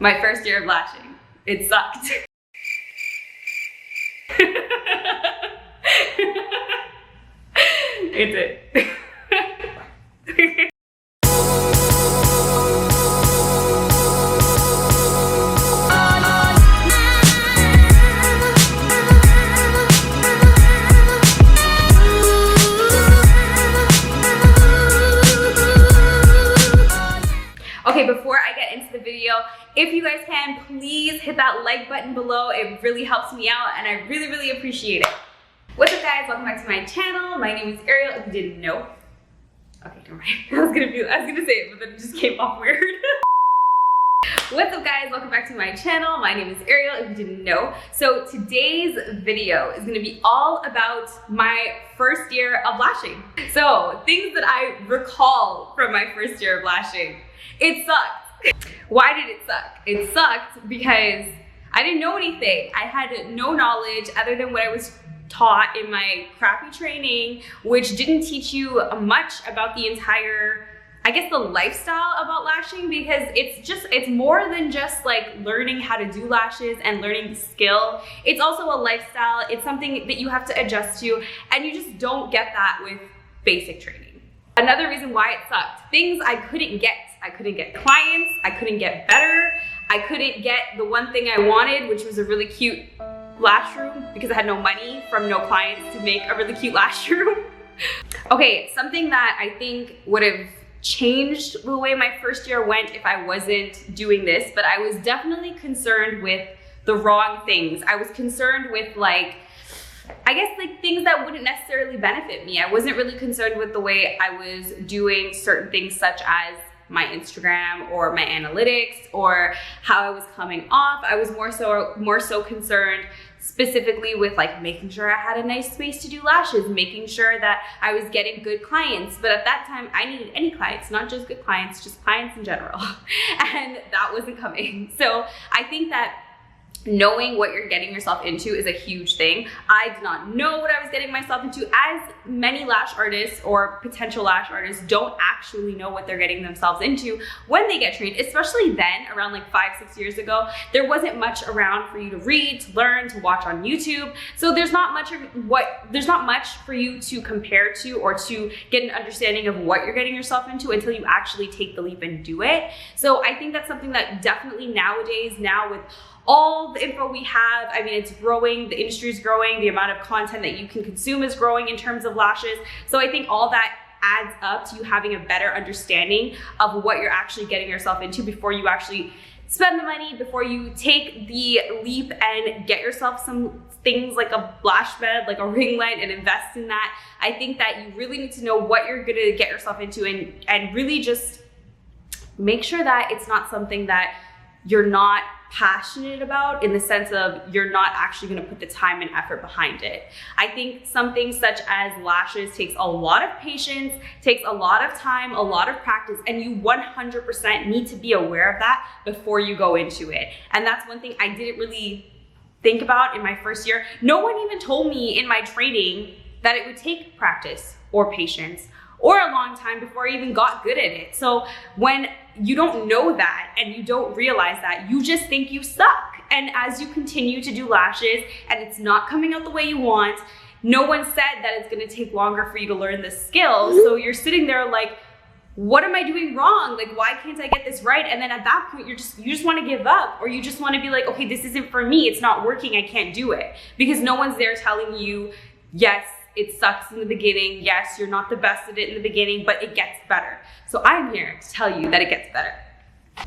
My first year of lashing. It sucked. It did. Okay, before I get into the video, if you guys can, please hit that like button below. It really helps me out and I really, really appreciate it. What's up guys, welcome back to my channel. My name is Ariel, if you didn't know. Okay, never mind. I was gonna say it, but then it just came off weird. What's up guys, welcome back to my channel. My name is Ariel, if you didn't know. So today's video is gonna be all about my first year of lashing. So things that I recall from my first year of lashing. It sucked. Why did it suck? It sucked because I didn't know anything. I had no knowledge other than what I was taught in my crappy training, which didn't teach you much about the entire, I guess, the lifestyle about lashing, because it's more than just like learning how to do lashes and learning the skill. It's also a lifestyle. It's something that you have to adjust to, and you just don't get that with basic training. Another reason why it sucked, things I couldn't get. I couldn't get clients, I couldn't get better, I couldn't get the one thing I wanted, which was a really cute lash room, because I had no money from no clients to make a really cute lash room. Okay, something that I think would have changed the way my first year went if I wasn't doing this, but I was definitely concerned with the wrong things. I was concerned with I guess things that wouldn't necessarily benefit me. I wasn't really concerned with the way I was doing certain things, such as my Instagram or my analytics or how I was coming off. I was more so concerned specifically with making sure I had a nice space to do lashes, making sure that I was getting good clients. But at that time, I needed any clients, not just good clients, just clients in general. And that wasn't coming. So I think that knowing what you're getting yourself into is a huge thing. I did not know what I was getting myself into, as many lash artists or potential lash artists don't actually know what they're getting themselves into when they get trained, especially then, around 5-6 years ago. There wasn't much around for you to read, to learn, to watch on YouTube. So there's not much for you to compare to or to get an understanding of what you're getting yourself into until you actually take the leap and do it. So I think that's something that definitely nowadays, now with all the info we have, I mean, it's growing, the industry is growing, the amount of content that you can consume is growing in terms of lashes. So I think all that adds up to you having a better understanding of what you're actually getting yourself into before you actually spend the money, before you take the leap and get yourself some things like a lash bed, like a ring light, and invest in that. I think that you really need to know what you're gonna get yourself into and really just make sure that it's not something that you're not passionate about, in the sense of you're not actually going to put the time and effort behind it. I think something such as lashes takes a lot of patience, takes a lot of time, a lot of practice, and you 100% need to be aware of that before you go into it. And that's one thing I didn't really think about in my first year. No one even told me in my training that it would take practice or patience or a long time before I even got good at it. So when you don't know that and you don't realize that, you just think you suck. And as you continue to do lashes and it's not coming out the way you want, no one said that it's gonna take longer for you to learn the skill. So you're sitting there like, what am I doing wrong? Why can't I get this right? And then at that point, you just wanna give up, or you just wanna be like, okay, this isn't for me, it's not working, I can't do it. Because no one's there telling you, yes, it sucks in the beginning. Yes, you're not the best at it in the beginning, but it gets better. So I'm here to tell you that it gets better.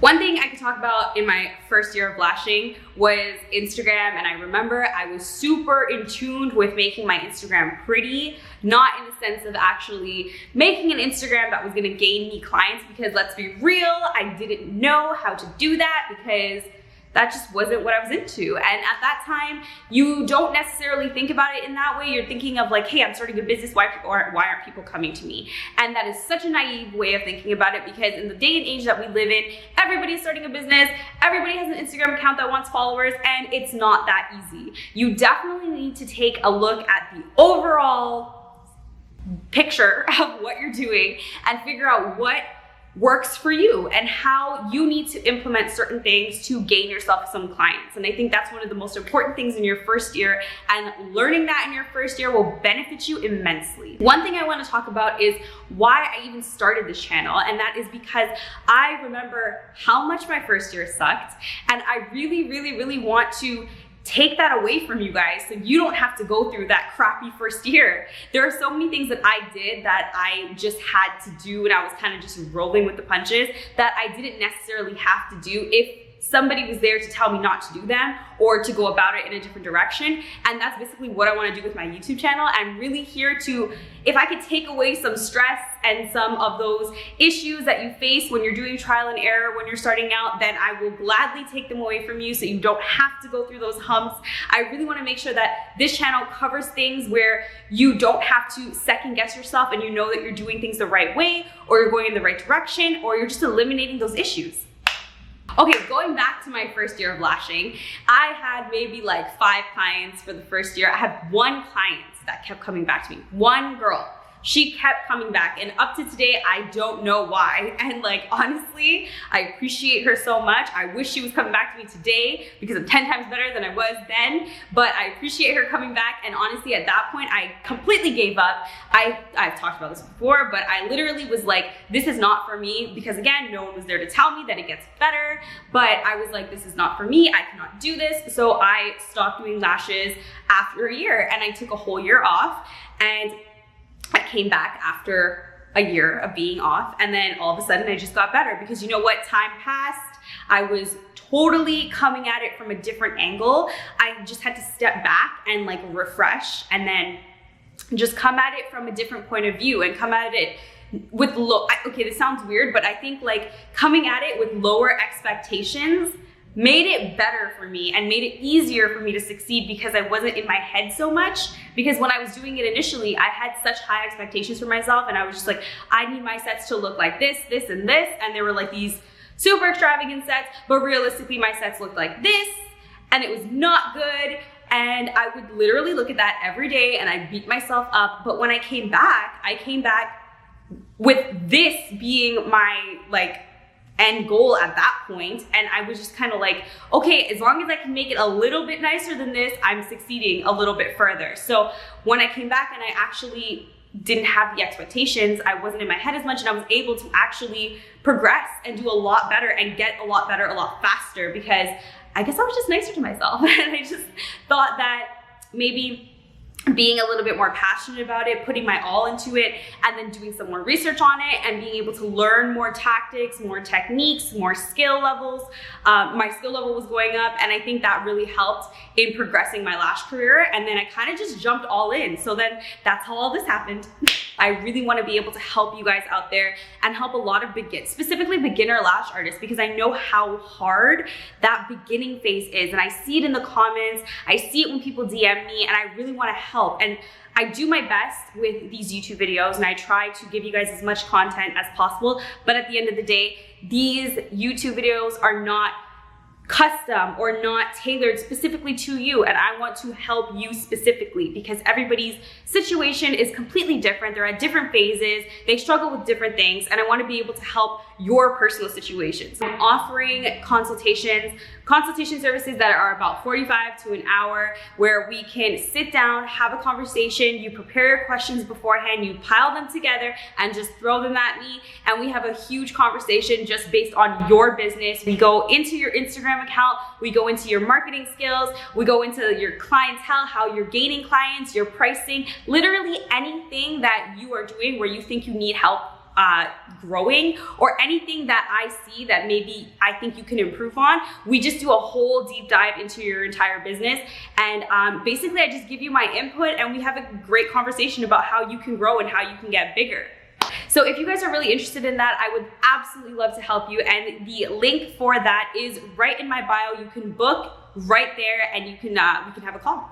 One thing I could talk about in my first year of lashing was Instagram, and I remember I was super in tune with making my Instagram pretty, not in the sense of actually making an Instagram that was gonna gain me clients, because let's be real, I didn't know how to do that because that just wasn't what I was into. And at that time, you don't necessarily think about it in that way. You're thinking of hey, I'm starting a business, why aren't people coming to me? And that is such a naive way of thinking about it, because in the day and age that we live in, everybody's starting a business, everybody has an Instagram account that wants followers, and it's not that easy. You definitely need to take a look at the overall picture of what you're doing and figure out what works for you and how you need to implement certain things to gain yourself some clients. And I think that's one of the most important things in your first year, and learning that in your first year will benefit you immensely. One thing I want to talk about is why I even started this channel, and that is because I remember how much my first year sucked, and I really want to take that away from you guys so you don't have to go through that crappy first year. There are so many things that I did that I just had to do, and I was kind of just rolling with the punches that I didn't necessarily have to do if somebody was there to tell me not to do them or to go about it in a different direction. And that's basically what I want to do with my YouTube channel. I'm really here to, if I could take away some stress and some of those issues that you face when you're doing trial and error when you're starting out, then I will gladly take them away from you so you don't have to go through those humps. I really want to make sure that this channel covers things where you don't have to second guess yourself and you know that you're doing things the right way, or you're going in the right direction, or you're just eliminating those issues. Okay, going back to my first year of lashing, I had maybe like 5 clients for the first year. I had 1 client that kept coming back to me, 1 girl. She kept coming back, and up to today, I don't know why. And like, honestly, I appreciate her so much. I wish she was coming back to me today because I'm 10 times better than I was then, but I appreciate her coming back. And honestly, at that point, I completely gave up. I've talked about this before, but I literally was like, this is not for me, because again, no one was there to tell me that it gets better, but I was like, this is not for me. I cannot do this. So I stopped doing lashes after a year, and I took a whole year off, and I came back after a year of being off, and then all of a sudden I just got better, because you know what, time passed. I was totally coming at it from a different angle. I just had to step back and like refresh, and then just come at it from a different point of view, and come at it with okay, this sounds weird, but I think like coming at it with lower expectations made it better for me and made it easier for me to succeed, because I wasn't in my head so much. Because when I was doing it initially, I had such high expectations for myself, and I was just like, I need my sets to look like this, this, and this. And there were like these super extravagant sets, but realistically my sets looked like this, and it was not good. And I would literally look at that every day and I'd beat myself up. But when I came back with this being my like end goal at that point, and I was just kind of like, okay, as long as I can make it a little bit nicer than this, I'm succeeding a little bit further. So when I came back and I actually didn't have the expectations, I wasn't in my head as much, and I was able to actually progress and do a lot better and get a lot better a lot faster, because I guess I was just nicer to myself. And I just thought that maybe being a little bit more passionate about it, putting my all into it, and then doing some more research on it, and being able to learn more tactics, more techniques, more skill levels. My skill level was going up, and I think that really helped in progressing my lash career. And then I kind of just jumped all in. So then that's how all this happened. I really want to be able to help you guys out there and help a lot of specifically beginner lash artists, because I know how hard that beginning phase is. And I see it in the comments, I see it when people DM me, and I really want to help. And I do my best with these YouTube videos, and I try to give you guys as much content as possible. But at the end of the day, these YouTube videos are not custom or not tailored specifically to you, and I want to help you specifically, because everybody's situation is completely different. They're at different phases, they struggle with different things, and I want to be able to help your personal situations. I'm offering consultation services that are about 45 to an hour, where we can sit down, have a conversation, you prepare your questions beforehand, you pile them together and just throw them at me, and we have a huge conversation just based on your business. We go into your Instagram account, we go into your marketing skills, we go into your clientele, how you're gaining clients, your pricing, literally anything that you are doing where you think you need help growing, or anything that I see that maybe I think you can improve on. We just do a whole deep dive into your entire business, and basically I just give you my input, and we have a great conversation about how you can grow and how you can get bigger. So if you guys are really interested in that, I would absolutely love to help you, and the link for that is right in my bio. You can book right there, and you can we can have a call.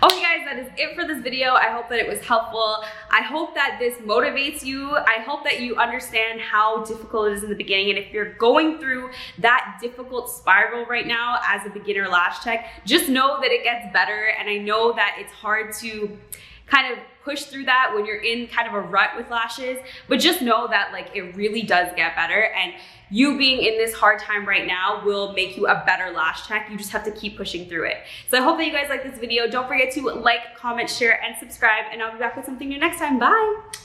Okay guys, that is it for this video. I hope that it was helpful. I hope that this motivates you. I hope that you understand how difficult it is in the beginning, and if you're going through that difficult spiral right now as a beginner lash tech, just know that it gets better. And I know that it's hard to kind of push through that when you're in kind of a rut with lashes, but just know that like it really does get better, and you being in this hard time right now will make you a better lash tech. You just have to keep pushing through it. So I hope that you guys like this video. Don't forget to like, comment, share, and subscribe, and I'll be back with something new next time. Bye.